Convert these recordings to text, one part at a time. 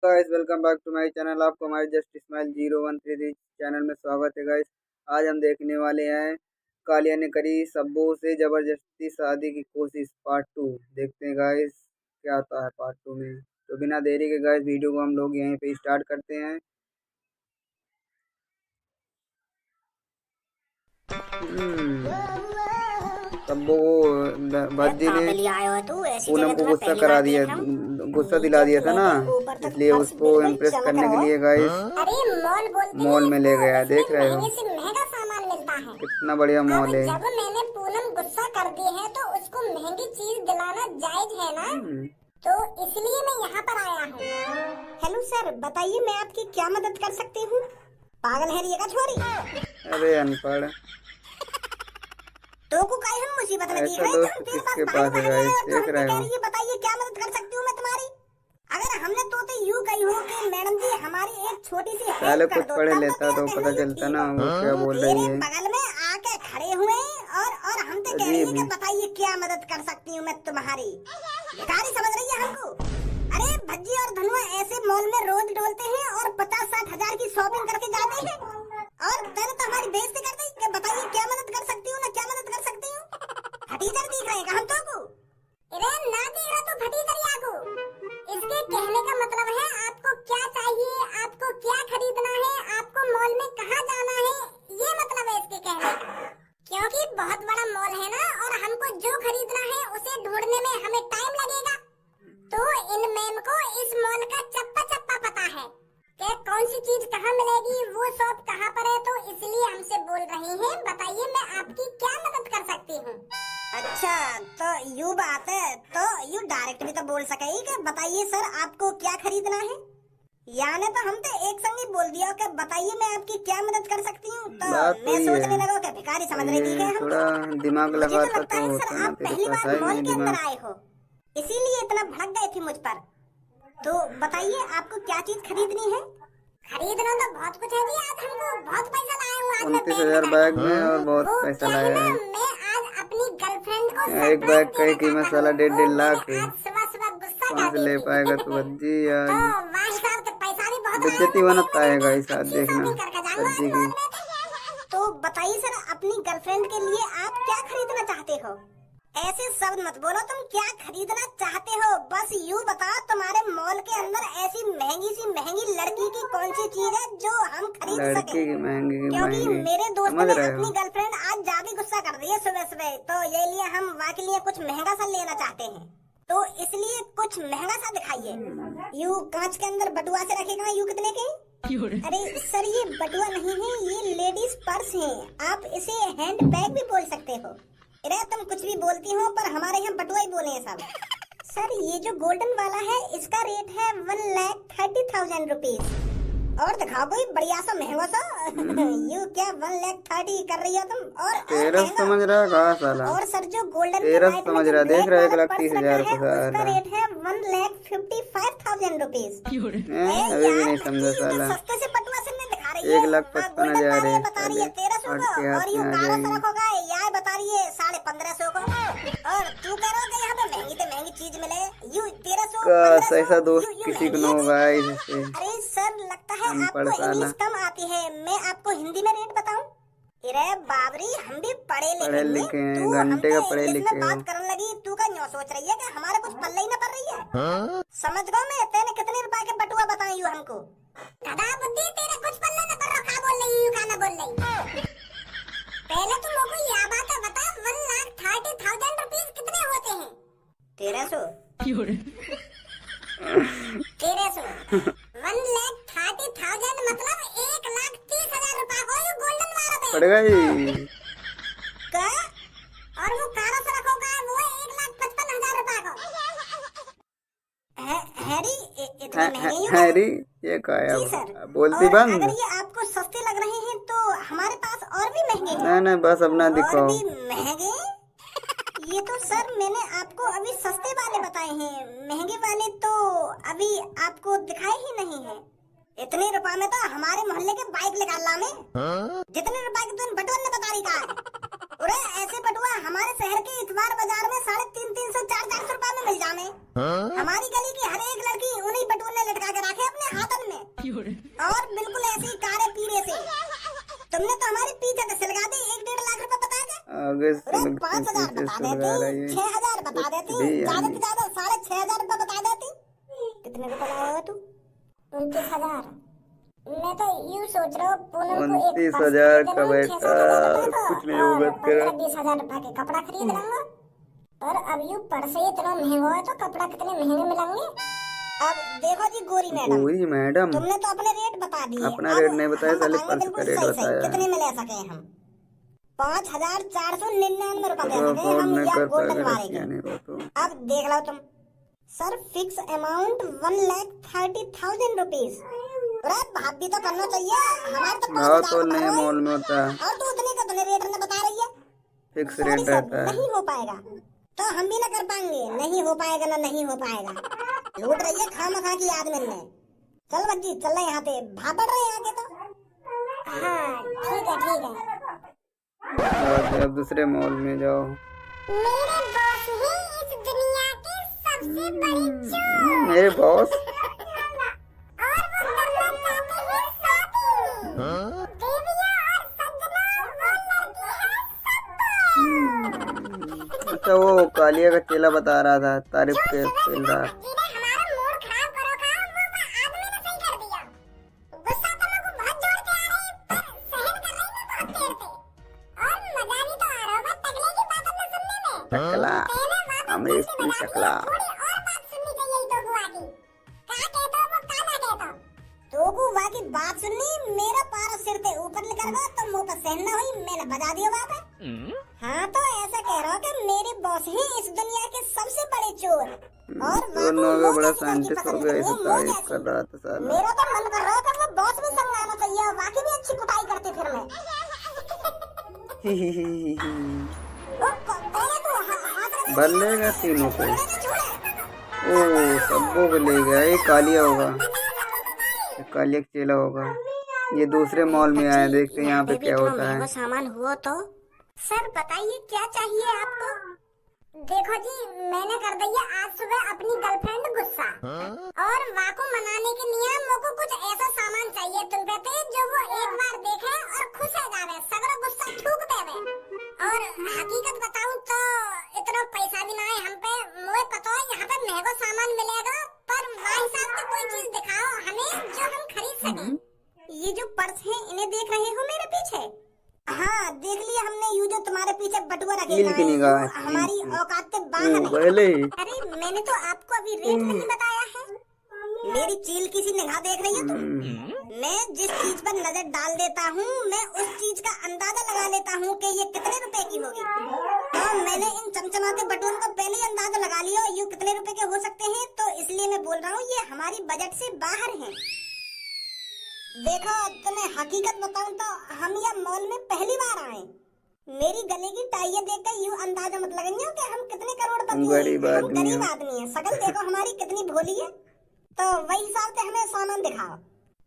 Guys welcome back to my channel. आपको हमारे just smile 0133 channel में स्वागत है गाइस। आज हम देखने वाले हैं कालिया ने करी सब्बू से जबरदस्ती शादी की कोशिश पार्ट 2। देखते हैं गाइस क्या आता है पार्ट 2 में। तो बिना देरी के गाइस वीडियो को हम लोग यहीं पे स्टार्ट करते हैं। सब्बू भज्जी ने पूनम को गुस्सा करा दिया, गुस्सा दिला दिया था ना, इसलिए उसको इम्प्रेस करने के लिए गाइस मॉल में ले गया। देख रहे हो कितना बढ़िया मॉल है। जब मैंने पूनम गुस्सा कर दी है तो उसको महंगी चीज दिलाना जायज है ना, तो इसलिए मैं यहाँ पर आया हूँ। हेलो सर, बताइए मैं आपकी क्या मदद कर सकती हूँ? पागल है रिया का छोरी। अरे अनपढ़ तो को कहीं हम मुसीबत में देख ऐसा रहे दोस्त हैं। किसके पास है गाइस, देख रहे हो। ये बताइए क्या मदद कर सकती हूँ मैं तुम्हारी? अगर हमने तो यूँ कही हो कि मैडम जी हमारी एक छोटी सी पहले हेल्प कर कुछ दो, पढ़े तब लेता तो पता चलता ना वो क्या बोल रही है। बगल में आके खड़े हुए और हम तो कह रही है कि बताइए क्या मदद कर सकती हूँ मैं तुम्हारी। भिखारी समझ रही है हमको? अरे भज्जी और धनुआ ऐसे मॉल में रोज डोलते हैं और 50-60 हजार की शॉपिंग करके जाते हैं, और पहले तो हमारी बेइज्जती कर दी कि बताइए क्या मदद कर सकती हूँ ना, क्या मदद कर सकती हूँ। फटीचर दिख रहे हैं हम तो को? अरे ना दिख रहा तो फटीचर यागो। इसके कहने का मतलब है आपको क्या चाहिए, आपको क्या खरीदना है, आपको मॉल में कहाँ जाना है, ये मतलब है इसके कहने का। क्योंकि बहुत बड़ा मॉल है ना, और हमको जो खरीदना है उसे ढूंढने में हमें टाइम लगेगा। तो इन मैम को इस मॉल का चप्पा चप्पा पता है कि कौन सी चीज कहाँ मिलेगी, वो शॉप कहाँ पर है, तो इसलिए हमसे बोल रही हैं। बताइए मैं आपकी क्या मदद कर सकती हूँ? अच्छा तो यू बात है, तो यू डायरेक्ट भी तो बोल सके कि बताइए सर आपको क्या खरीदना है। यानी तो हम तो एक संग ही बोल दिया कि बताइए मैं आपकी क्या मदद कर सकती हूँ, तो मैं सोचने लगा कि भिखारी समझ रही थी हम। थोड़ा दिमाग लगाता तो होता ना, आप तेरे पहली पास बार है मॉल नहीं के अंदर दिमाग। आए हो, इसीलिए इतना भड़क गए थे मुझ पर। तो बताइए आपको क्या चीज खरीदनी है? खरीदना तो बहुत कुछ है जी, आज हमको बहुत पैसा लाया हूँ। आज मैं 29,000 बैग में और बहुत पैसा लाया है। मैं आज अपनी गर्लफ्रेंड को एक बैग का सरप्राइज कीमत देना साला चाहता हूँ। 1.5 लाख है। आज सुबह सुबह गुस्सा कहाँ कर से दी ले थी। पाएगा तू भज्जी तो आज। भाई साहब तो पैसा भी बहुत लाया, बेइज्जती बनता है गाइस, आज अच्छी देखना शॉपिंग करके जाऊंगा आज भज्जी की। मॉल में। तो बताइए सर अपनी गर्लफ्रेंड के लिए आप क्या खरीदना चाहते हो? ऐसे शब्द मत बोलो, तुम क्या खरीदना चाहते हो बस यूँ बताओ। तुम्हारे मॉल के अंदर ऐसी महंगी लड़की की कौन सी चीज है जो हम खरीद सके? लड़की की महंगी क्योंकि मेरे दोस्त समझ ने रहे अपनी हो। गर्लफ्रेंड आज ज्यादा गुस्सा कर दी है सुबह सुबह, तो ये लिए हम वहाँ के लिए कुछ महंगा सा लेना चाहते हैं, तो इसलिए कुछ महंगा सा दिखाइए। यू कांच के अंदर बटुआ से रखेगा, यू कितने के? अरे सर ये बटुआ नहीं है, ये लेडीज पर्स है, आप इसे हैंड बैग भी बोल सकते हो। अरे तुम कुछ भी बोलती हो, पर हमारे यहाँ बटुआ ही बोले हैं सब। सर ये जो गोल्डन वाला है इसका रेट है 1,30,000 रुपीज। और दिखाओ कोई बढ़िया सा महंगा सा। यू क्या 1,30,000 कर रही हो तुम? और तेरह समझ रहा कहा साला। और सर जो गोल्डन तेरह समझ रहा, देख रहा 1,30,000 का उसका रेट है 1,55,000 रुपीज। अभी भी नहीं समझा साला। सस्ते से पटुआ से नहीं दिखा रही है। 1,55,000 है बता रही है 1300 का, और यू 1200 होगा, यार बता रही है 1550 को। और तू कह रहा है यहाँ पे महंगी से महंगी चीज मिले, यू 1300 ऐसा दोस्त किसी को न होगा इससे। अरे सर लगता है आपको इंग्लिश कम आती है, मैं आपको हिंदी में रेट बताऊं? अरे बाबरी हम भी पढ़े लिखे हैं, घंटे का पढ़े लिखे बात करने लगी, तू का न्यों सोच रही है कि हमारे कुछ पल्ले ही न पड़ रही है। समझ गो मैं तेने कितने रुपए के बटुआ बताई हमको? गधा बुद्धि तेरे कुछ पल्ले न पड़ रहा, खा बोल रही यू खाना बोल रही। पहले तुम लोगों को यह बात बता 1,30,000 रुपीज कितने होते हैं? 1300 1,30,000 मतलब 1,30,000 रुपए को यू गोल्डन वाला पड़ गई का, और वो कारा से रखोगा वो 1,55,000 रुपए को। हैरी इतने महंगे हैरी ये क्या जी सर। बोलती और बंद। अगर ये आपको सस्ते लग रहे हैं तो हमारे पास और भी महंगे हैं। नहीं बस अपना दिखाओ। और भी महंगे? ये तो सर मैंने आपको अभी सस्ते वाले बताए हैं, महंगे वाले तो अभी आपको दिखाए ही नहीं है। इतने रुपए में तो हमारे मोहल्ले के बाइक निकाल ला में। जितने रुपए की तुम बटुआ ने बता रही का। अरे ऐसे बटुआ हमारे शहर के इतवार बाजार में 350-300-400 रुपए में मिल जामे। हमारी गली की हर एक लड़की उन्हीं बटुआ ने लटका के रखे अपने और बिल्कुल ऐसी कारे पीरे से। तुमने तो हमारे पीछे से सिलगा दी 1-1.5 लाख रुपए बता दे। आगे 5,000 बता देती, 6,000 बता देती, ज्यादा से ज्यादा 6,500 रुपए बता देती। कितने रुपए लगाया तू? 29,000। मैं तो यूँ सोच रहा हूँ पूनम को 29,000 का बेटा कुछ नहीं होगा तेरा। 20,000 रुपए के कपड़ा खरीद लूंगा। और अब यूँ पर्स ही इतना महंगा है तो कपड़ा कितने महंगे मिलेंगे। अब देखो जी गोरी मैडम, तुमने तो अपने रेट बता दिए। अपना रेट नहीं बताया, साले पर्स का रेट बताया। कितने में ले सके हम? 5,499 रुपए दे सके हम या गोल्डन वाले के। अब देख लो तुम। Sir fix amount 1,30,000 rupees. अरे भाभी तो करना चाहिए, हमारे तो 5,000 तो नहीं मॉल में होता है। और तू उतने का तुमने रेट में बता रही है। फिक्स रेट रहता है। नहीं हो पाएगा तो हम भी ना कर पाएंगे। नहीं हो पाएगा ना, नहीं हो पाएगा। लूट रही है खामखा की याद मिलने। चल बच्ची चल रहे यहाँ पे भापड़ रहे हैं आगे तो। हाँ ठीक है। अब दूसरे मॉल में जाओ। मेरे बॉस ही इस दुनिया के सबसे बड़े चोर। मेरे बॉस और वो करना चाहते हैं शादी। देविया और सजना वो लड़की है सब। अच्छा वो कालिया का चेला बता रहा था, तारीफ पे खेल रहा। टकला अमरीश पुरी टकला। की बात सुननी मेरा पारा सिर पे ऊपर निकल गया तो मुंह पर सहन न हुई, मैंने बजा दिया वहाँ पे। हाँ तो ऐसा कह रहा हूँ कि मेरे बॉस ही इस दुनिया के सबसे बड़े चोर। और बड़ा साइंटिस्ट हो गया, इसे तारीफ कर रहा था साला। मेरा तो मन कर रहा है कि वो बॉस भी संग आना चाहिए, वाकई भी अच्छी कुटाई करते फिर मैं। बल्लेगा तीनों पे। ओ सबको को ले गया, ये कालिया होगा, कालिया का चेला होगा। ये दूसरे मॉल में आया, देखते हैं यहाँ पे क्या होता है। सामान हुआ तो सर बताइए क्या चाहिए आपको? देखो जी मैंने कर दिया आज सुबह अपनी गर्लफ्रेंड गुस्सा और वाको मनाने के लिए मुझको कुछ ऐसा सामान चाहिए तुम पे जो वो एक बार देखे और खुश हो जावे, सगरा गुस्सा थूक देवे। और हकीकत बताऊं तो इतना पैसा भी ना है हम पे। मुझे पता है यहाँ पे महंगा सामान मिलेगा पर वहाँ हिसाब से कोई चीज दिखाओ हमें जो हम खरीद सके। ये जो पर्स है इन्हें देख रहे हो मेरे पीछे? हाँ देख लिया हमने। यू जो तुम्हारे पीछे बटुआ रखेगा हमारी औकात से बाहर है। अरे मैंने तो आपको अभी रेट नहीं बताया है। मेरी चील की सी निगाह देख रही है तुम? मैं जिस चीज पर नजर डाल देता हूँ मैं उस चीज का अंदाजा लगा लेता हूँ कि ये कितने रुपए की होगी। तो मैंने इन चमचमाते बटुओं का पहले ही अंदाजा लगा लिया यू कितने रुपए के हो सकते हैं, तो इसलिए मैं बोल रहा हूँ ये हमारी बजट से बाहर है। देखो तुम्हें हकीकत बताऊं तो हम यह मॉल में पहली बार आए। मेरी गले की टाइयां देखकर यूं अंदाजा मत लगाइए कि हम कितने करोड़पति हैं। हम गरीब आदमी हैं। शकल देखो हमारी कितनी भोली है, तो वही हिसाब से हमें सामान दिखाओ।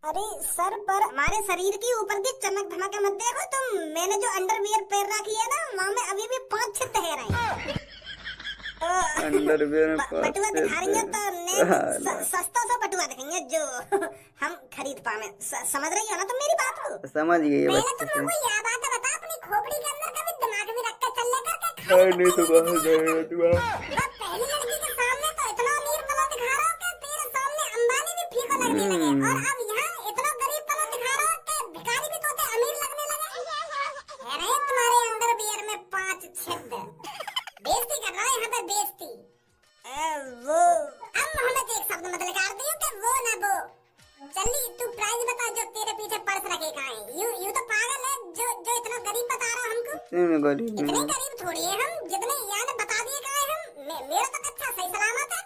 अरे सर पर हमारे शरीर की ऊपर की चमक धमक मत देखो तुम। मैंने जो अंडरवियर पहन रखी है ना वहाँ में अभी भी 5-6 तह रहे हैं। बटुआ दिखा रही है तो सस्ता सा बटुआ दिखेंगे जो हम खरीद पाए। समझ रही हो ना तुम मेरी बात को? समझ गई है। पहले तुम लोगों को यह बात बता अपनी खोपड़ी के अंदर कभी दिमाग में रख कर चल लेकर नहीं तो बाहर जाएगा तू। पहली लड़की के सामने तो इतना अमीर पना दिखा रहा हो कि तेरे सामने अंबानी भी फीका लगने लगे और अब यहाँ इतना गरीब पना दिखा रहा हो कि भिखारी भी तोते अमीर लगने लगे। अरे तुम्हारे अंदर बियर में 5 छेद। बेइज्जती कर रहा है यहाँ पे बेइज्जती। वो अब मोहम्मद एक शब्द मत लगा दी कि वो ना वो। चली तू प्राइस बता जो तेरे पीछे पर्स रखेगा है। यू तो पागल है जो इतना गरीब बता रहा हमको। इतने गरीब थोड़ी है हम, जितने यहाँ ने बता दिए कहाँ है हम। मेरा तो कच्चा सही सलामत है।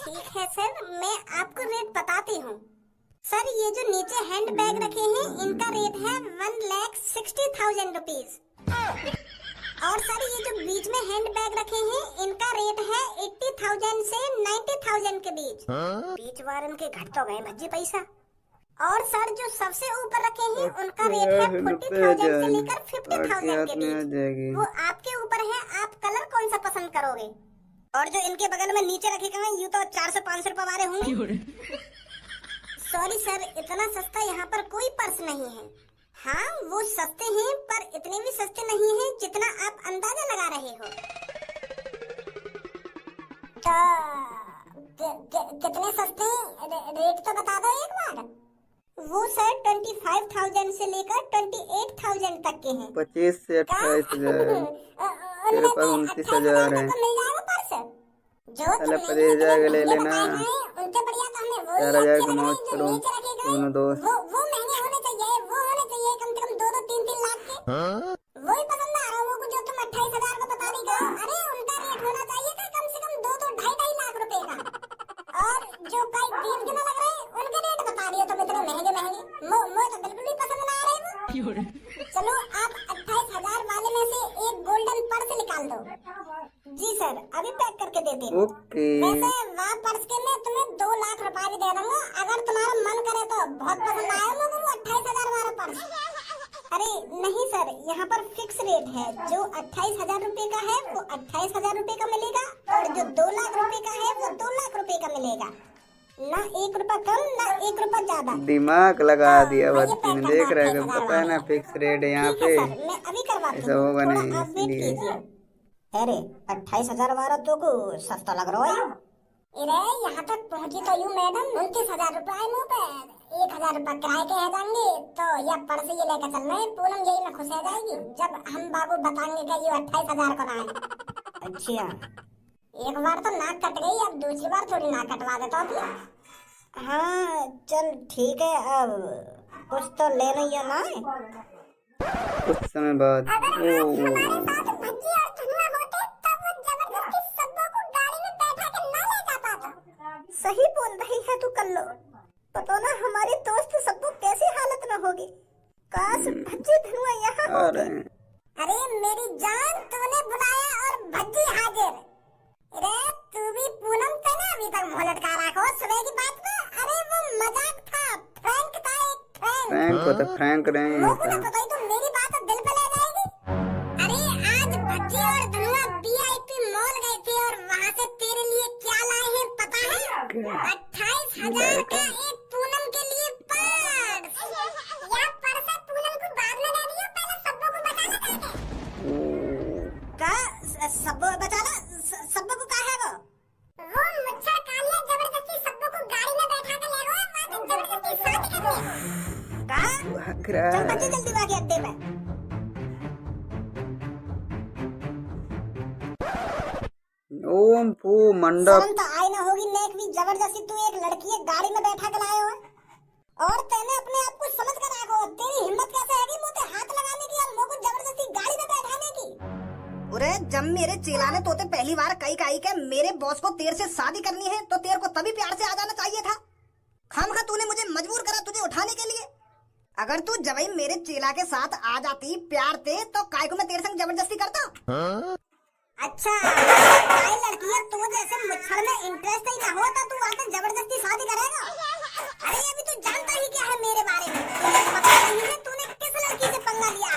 ठीक है सर मैं आपको रेट बताती हूँ। सर ये जो नीचे हैंड बैग रखे हैं इनका रेट है 1,60,000 रुपीज। और सर ये जो बीच में हैंड बैग रखे हैं इनका रेट है 80,000 से 90,000 के बीच। बीच वारन के घट तो गए भज्जी पैसा। और सर जो सबसे ऊपर रखे हैं उनका रेट है 40,000 से लेकर 50,000 के बीच। वो आपके ऊपर है आप कलर कौन सा पसंद करोगे। और जो इनके बगल में नीचे रखे गए यूँ तो 400-500 रुपए वाले होंगे। सो सॉरी सर, इतना सस्ता यहाँ पर कोई पर्स नहीं है। हाँ वो सस्ते हैं, पर इतने भी सस्ते नहीं हैं जितना आप अंदाजा लगा रहे हो। तो कितने सस्ते रेट तो बता दो एक बार। वो सर 25,000 से लेकर 28,000 तक के हैं। 25 से 28,000। तेरे पास 29,000 है। चल 25,000 ले लेना। 4,000 का मौज करो दोनों दोस्त। वो महंगे होने चाहिए, वो होने चाहिए कम से कम 2-2, 3-3 लाख के। वही पसंद आ रहा है जो तुम 28,000 का बता रही हो। अरे उनका रेट होना चाहिए था कम से कम 2-2, 2.5 लाख रुपए का। और जो कई 20 दिन लग रहे हैं उनके रेट बता रही हो तुम इतने महंगे महंगे। मुझे तो बिल्कुल भी पसंद ना आ रहे वो। चलो आप 28,000 वाले में से एक गोल्डन पर्स निकाल दो। जी सर, अभी पैक करके दे दें। ओके। वैसे वहाँ पर्स के मैं तुम्हें 2 लाख रुपए भी दे दूंगा अगर तुम्हारा मन करे तो। बहुत पसंद आया मुझे वो 28,000 वाला पर्स। अरे नहीं सर, यहाँ पर फिक्स रेट है। जो 28,000 रुपए का है वो 28,000 रुपए का मिलेगा, और जो 2 लाख रुपए का है वो 2 लाख रुपए का मिलेगा। ना 1 रुपया कम ना 1 रुपया ज्यादा। दिमाग लगा दिया बच्ची ने। देख रहे हैं, पता है ना फिक्स रेट है यहाँ पे। मैं अभी करवाती ऐसा होगा नहीं, आप वेट इसलिए। कीजिए। अरे 28,000 वाला तो को सस्ता लग रहा है। अरे यहाँ तक पहुँची तो यूँ मैडम 29,000 रुपए मुँह पे 1,000 रुपए किराए के है जाएंगे। तो यह पर्स ये लेकर चलना है, पूनम यही में खुश हो जाएगी जब हम बाबू बताएंगे कि ये 28,000 का है। अच्छा, एक बार तो नाक कट गई, अब दूसरी बार थोड़ी नाक कटवा देता हूँ। हाँ चल ठीक है, अब कुछ तो लेना ही है ना। कुछ समय बाद सही बोल रही है तू कल्लो। पता ना हमारी दोस्त सबको कैसी हालत न होगी। काश भज्जी धनुआ यहाँ होते। अरे मेरी जान, तूने बुलाया और भज्जी हाजिर। अरे तू भी पूनम से ना अभी तक मुंह लटका रखा हो सुबह की बात में। अरे वो मजाक था, फ्रैंक था, एक फ्रैंक को तो फ्रैंक रहे हैं। पता ही तो मेरी बात दिल पे ले जाएगी। अरे आज भज्जी और धनुआ VIP मॉल गए थे और वहाँ से तेरे लिए क्या लाए हैं पता है? 28,000 का एक पूनम के लिए पर्स। यह पर्स पूनम को बाद में दे दिया, पहले सब्बो को बचाना चाहिए। का सब्बो बचाना? सब्बो को कहा है वो? वो मुच्छर कालिया जबरदस्ती सब्बो को गाड़ी में बैठा के ले गया, वहाँ जबरदस्ती शादी कर दी। का? चल बच्चे जल्दी भागे अड्डे में। ओम फू मंडप। शर्म तो आई ना होगी नेक भी, जबरदस्ती तू एक लड़की है गाड़ी में बैठा के लाए हो और तेने अपने आप को समझ कर रखा हो। तेरी हिम्मत कैसे है कि मुझे हाथ लगाने की और मुझको जबरदस्ती गाड़ी में बैठाने की? अरे जब मेरे चेला ने तोते पहली बार कही के मेरे बॉस को तेरे से शादी करनी है तो तेरे को तभी प्यार से आ जाना चाहिए था। खामखा तूने मुझे मजबूर करा तुझे उठाने के लिए। अगर तू जब मेरे चेला के साथ आ जाती प्यार से तो काय को मैं तेरे संग जबरदस्ती करता। अच्छा भाई लड़की है, तू जैसे मुच्छर में इंटरेस्ट ही ना हो तो तू आकर जबरदस्ती शादी करेगा? अरे अभी तू जानता ही क्या है मेरे बारे में? तुझे पता नहीं है तूने किस लड़की से पंगा लिया?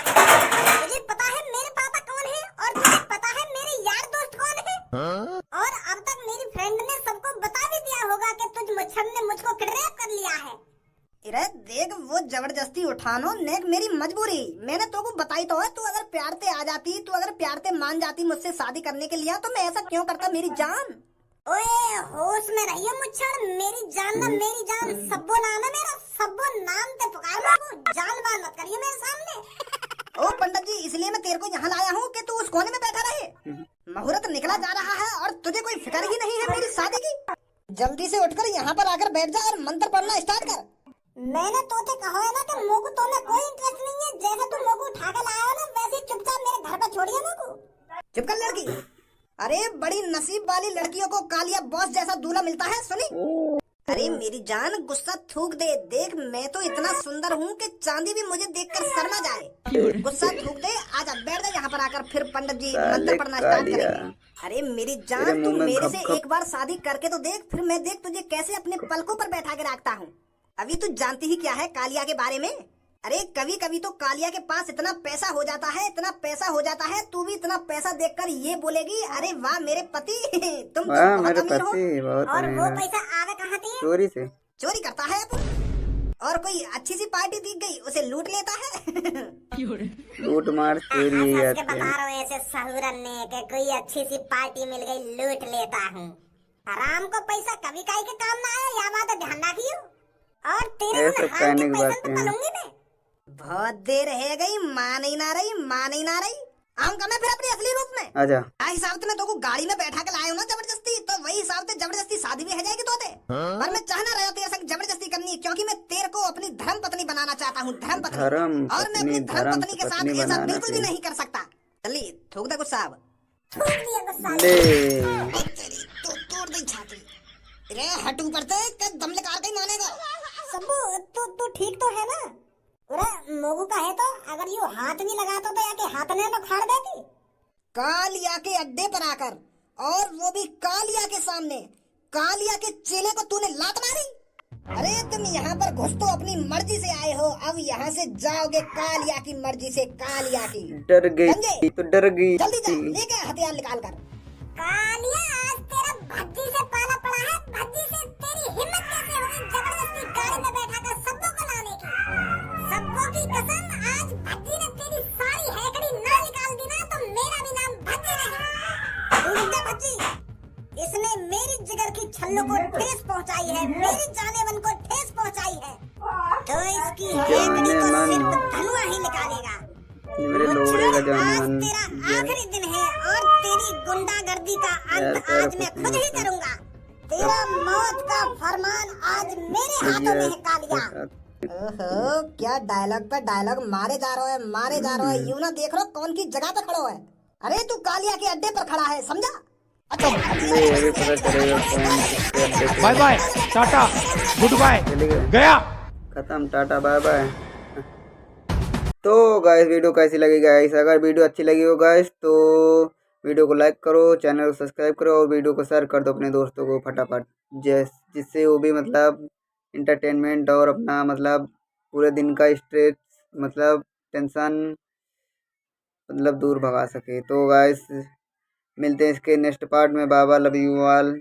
मुझे पता है मेरे पापा कौन है और तुझे पता है मेरे यार दोस्त कौन है। और अब तक मेरी फ्रेंड ने सबको बता भी दिया होगा कि तुझ मुच्छर ने मुझको किडनैप कर लिया है। अरे देख वो जबरदस्ती उठानो नेक मेरी मजबूरी। मैंने तो को बताई तो है, तू अगर प्यार से आ जाती, तू अगर प्यार से मान जाती मुझसे शादी करने के लिए तो मैं ऐसा क्यों करता मेरी जान। ओए होश में रहिए मुच्छर, मेरी जान ना मेरी जान, सब्बो नाम है मेरा, सब्बो नाम पे पुकार लो, जान बार मत करिए मेरे सामने। ओ पंडित जी, इसलिए मैं तेरे को यहाँ लाया हूँ कि तू उस कोने में बैठा रहे। मुहूर्त निकला जा रहा है और तुझे कोई फिक्र ही नहीं है मेरी शादी की। जल्दी से उठकर यहाँ पर आकर बैठ जा और मंत्र पढ़ना स्टार्ट कर। मैंने तोते कहा है ना कि मोको तो में कोई इंटरेस्ट नहीं है। जैसे तू मोको उठा कर लाया ना वैसे चुपचाप मेरे घर पे छोड़िए मोको। चुप कर लड़की। अरे बड़ी नसीब वाली लड़कियों को कालिया बॉस जैसा दूल्हा मिलता है सुनी। अरे मेरी जान गुस्सा थूक दे। देख मैं तो इतना सुंदर हूँ कि चांदी भी मुझे देखकर शर्मा जाए। गुस्सा थूक दे, आजा बैठ जा यहाँ पर आकर, फिर पंडित जी मंत्र पढ़ना स्टार्ट करेंगे। अरे मेरी जान तू मेरे से एक बार शादी करके तो देख, फिर मैं देख तुझे कैसे अपने पलकों पर बैठा के रखता हूँ। अभी तू जानती ही क्या है कालिया के बारे में। अरे कभी कभी तो कालिया के पास इतना पैसा हो जाता है, इतना पैसा हो जाता है, तू भी इतना पैसा देखकर ये बोलेगी अरे वाह मेरे पति तुम तो बहुत अमीर हो। बहुत और वो पैसा आवे कहाँ से? चोरी से। चोरी करता है अब। कोई अच्छी सी पार्टी दिख गई उसे लूट लेता है। लूट मार चोरी यही हंस के आते बता हैं। रहे हो ऐसे सहूरन ने कि कोई अच्छी सी पार्टी मिल गई लूट लेता हूँ। हराम को पैसा कभी काई के काम ना आया, या बात ध्यान रखियो। और तेरे ऐसे उन हाथ के कहने की पैसे बातें तो हैं। बहुत देर है गई, मान ही ना रही, मान ही ना रही। आऊंगा मैं फिर अपने असली रूप में। आजा। क्या हिसाब से मैं तो गाड़ी में बैठा के लाया हूँ ना जबरदस्ती, तो वही हिसाब से जबरदस्ती शादी भी हो जाएगी तोते। पर मैं चाहना रहा तेरे संग जबरदस्ती करनी, क्योंकि मैं तेरे को अपनी धर्म पत्नी बनाना चाहता हूँ, धर्म पत्नी। धर्म और मैं अपनी पत्नी, धर्म धर्म पत्नी के पत्नी साथ ऐसा बनाना बिल्कुल भी चाहिए। नहीं कर सकता। चलिए थूक दे कुछ साहब। थूक दिया गुस्सा ले तो तोड़ दी छाती। रे हट ऊपर से, दम निकाल के ही मानेगा। सब्बू तू ठीक तो है ना? अरे मोगू का है तो अगर यू हाथ भी लगाता तो याके हाथ ने तो खाड़ देती। कालिया के अड्डे पर आकर, और वो भी कालिया के सामने, कालिया के चेले को तूने लात मारी। अरे तुम यहाँ पर घुस तो अपनी मर्जी से आए हो, अब यहाँ से जाओगे कालिया की मर्जी से, कालिया की। डर गई समझे? तो डर गई। जल्दी जा, लेके आ हथियार निकाल कर। कालिया आज तेरा भज्जी से पाला पड़ा है। भज्जी से तेरी हिम्मत कैसे हुई जबरदस्ती गाड़ी में बैठा कर सब्बू को लाने की? सब्बू की कसम, आज भज्जी ने तेरी सारी हैकड़ी ना निकाल दी ना तो मेरा भी नाम भज्जी नहीं। तू रुक जा भज्जी, इसने मेरी जिगर की छल्लों को ठेस पहुंचाई है, मेरी जानेमन को ठेस पहुंचाई है, तो इसकी हैकड़ी को सिर्फ धनुआ ही निकालेगा। मेरे लोड़े का जान आज मन। तेरा आखिरी दिन है और तेरी गुंडागर्दी का अंत आज मैं खुद ही करूंगा। तेरा मौत का फरमान आज मेरे हाथों में है कालिया। ओहो, क्या डायलॉग पे डायलॉग मारे जा रहा है, मारे जा रहा है। यूं ना देख लो कौन की जगह पे खड़ो है। अरे तू कालिया के अड्डे पर खड़ा है, समझा? ले अभी पता चलेगा कौन किसके अड्डे पे। Bye bye, tata, good bye, चले गए। गया। खत्म, टाटा बाय बाय। तो गाइस वीडियो कैसी लगी गाइस? अगर वीडियो अच्छी लगी हो गाइस तो वीडियो को लाइक करो, चैनल को सब्सक्राइब करो और वीडियो को शेयर कर दो अपने दोस्तों को फटाफट, जिससे वो भी मतलब इंटरटेनमेंट और अपना मतलब पूरे दिन का स्ट्रेस मतलब टेंशन मतलब दूर भगा सके। तो गाइस मिलते हैं इसके नेक्स्ट पार्ट में। बाबा लव यू ऑल।